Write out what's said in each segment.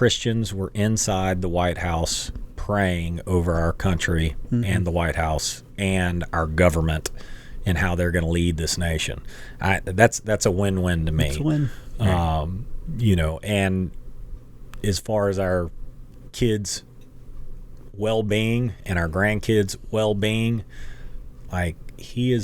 Christians were inside the White House praying over our country and the White House and our government and how they're going to lead this nation. That's a win-win to me. It's a win. And as far as our kids' well-being and our grandkids' well-being, like he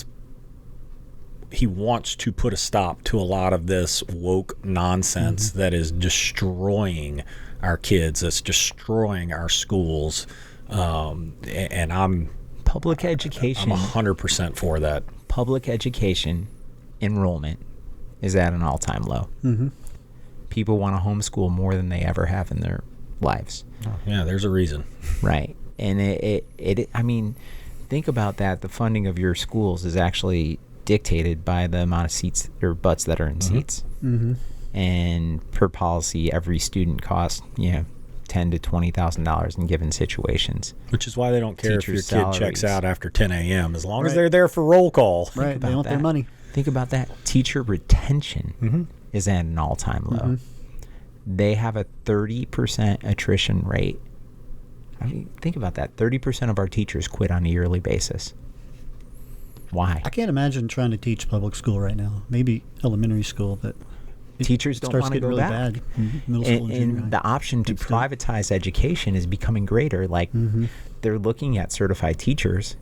wants to put a stop to a lot of this woke nonsense that is destroying our kids, that's destroying our schools, and I'm public education. I'm 100% for that. Public education enrollment is at an all-time low. People want to homeschool more than they ever have in their lives. Yeah, there's a reason. Right. And I mean, think about that. The funding of your schools is actually dictated by the amount of seats or butts that are in seats. And per policy, every student costs, $10,000 to $20,000 in given situations. Which is why they don't care if your kid checks out after 10 a.m. as long as Right. they're there for roll call. Right, they want their money. Think about that. Teacher retention is at an all-time low. They have a 30% attrition rate. I mean, think about that. 30% of our teachers quit on a yearly basis. Why? I can't imagine trying to teach public school right now. Maybe elementary school, but Teachers don't want to go really back. bad. Middle school and junior high. And the option to privatize education is becoming greater. Like they're looking at certified teachers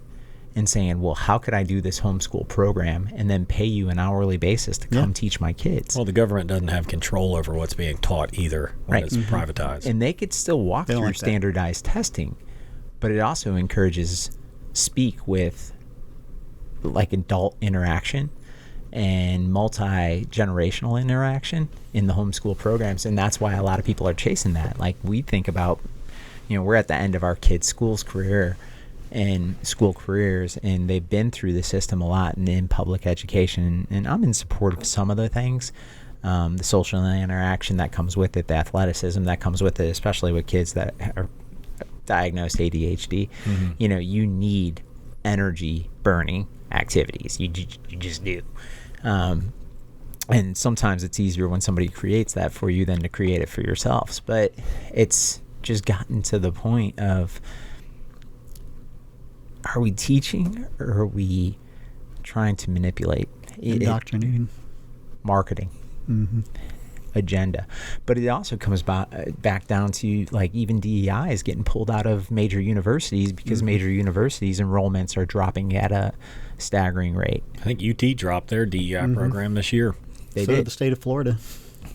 and saying, well, how could I do this homeschool program and then pay you an hourly basis to come teach my kids? Well, the government doesn't have control over what's being taught either when it's privatized. And they could still walk through like that. standardized testing, but it also encourages speak with like adult interaction and multi-generational interaction in the homeschool programs. And that's why a lot of people are chasing that. Like we think about, we're at the end of our kids' school careers, and they've been through the system a lot and in public education. And I'm in support of some of the things, the social interaction that comes with it, the athleticism that comes with it, especially with kids that are diagnosed ADHD. You need energy burning activities. You just do. And sometimes it's easier when somebody creates that for you than to create it for yourselves. But it's just gotten to the point of, are we teaching or are we trying to manipulate? Indoctrinating. Marketing. Agenda. But it also comes back down to, like, even DEI is getting pulled out of major universities because major universities enrollments are dropping at a staggering rate. I think UT dropped their DEI program this year. So did the state of Florida.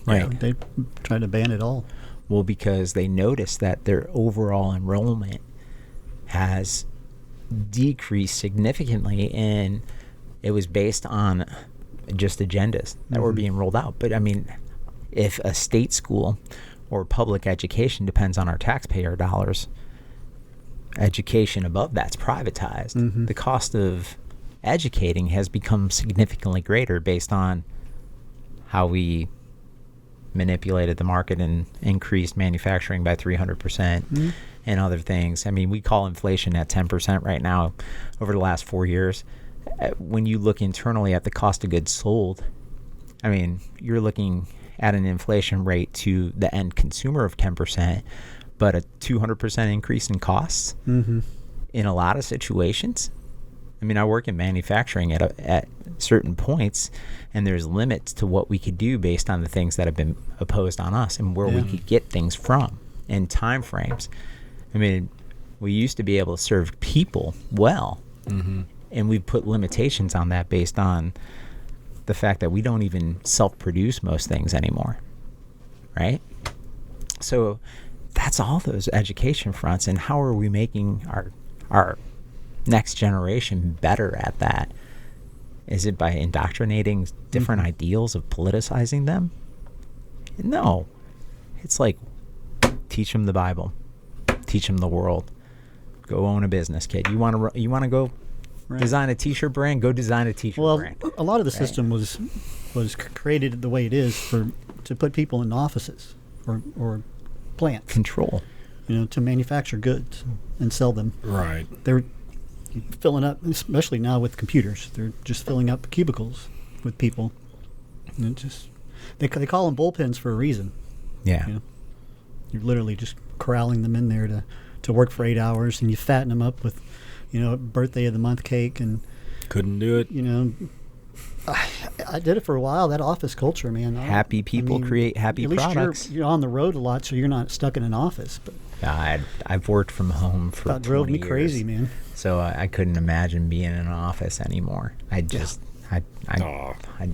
Right. They tried to ban it all. Well, because they noticed that their overall enrollment has decreased significantly, and it was based on just agendas that were being rolled out. But I mean, if a state school or public education depends on our taxpayer dollars, education above that's privatized. The cost of educating has become significantly greater based on how we manipulated the market and increased manufacturing by 300% and other things. I mean, we call inflation at 10% right now over the last 4 years. When you look internally at the cost of goods sold, I mean, you're looking at an inflation rate to the end consumer of 10%, but a 200% increase in costs in a lot of situations. I mean, I work in manufacturing at certain points, and there's limits to what we could do based on the things that have been imposed on us and where we could get things from and time frames. I mean, we used to be able to serve people well, and we've put limitations on that based on the fact that we don't even self-produce most things anymore, right? So that's all those education fronts, and how are we making our next generation better at that? Is it by indoctrinating different ideals of politicizing them? No. It's like, teach them the Bible, teach them the world, go own a business, kid. You want to go design a t-shirt brand? Go design a t-shirt brand. Well, a lot of the system was created the way it is to put people in offices or plants. Control. To manufacture goods and sell them. Right. They're filling up, especially now with computers. They're just filling up cubicles with people. And they call them bullpens for a reason. Yeah. You're literally just corralling them in there to work for 8 hours, and you fatten them up with, birthday of the month cake, and Couldn't do it. I did it for a while. That office culture, man. Happy people create happy at least products. You're on the road a lot, so you're not stuck in an office. But I've worked from home for that drove 20 me years, crazy, man. so I couldn't imagine being in an office anymore. I'd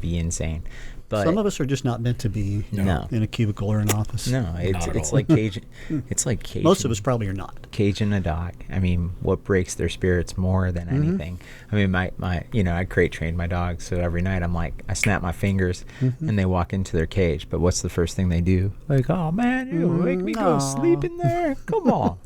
be insane. But some of us are just not meant to be No. in a cubicle or an office. no, Not at it's all. like caging. It's like caging. Most of us probably are not. Caging a dog. I mean, what breaks their spirits more than anything? I mean, my I crate train my dogs, so every night I snap my fingers and they walk into their cage. But what's the first thing they do? Like, oh man, you make me go Aw. sleep in there. Come on.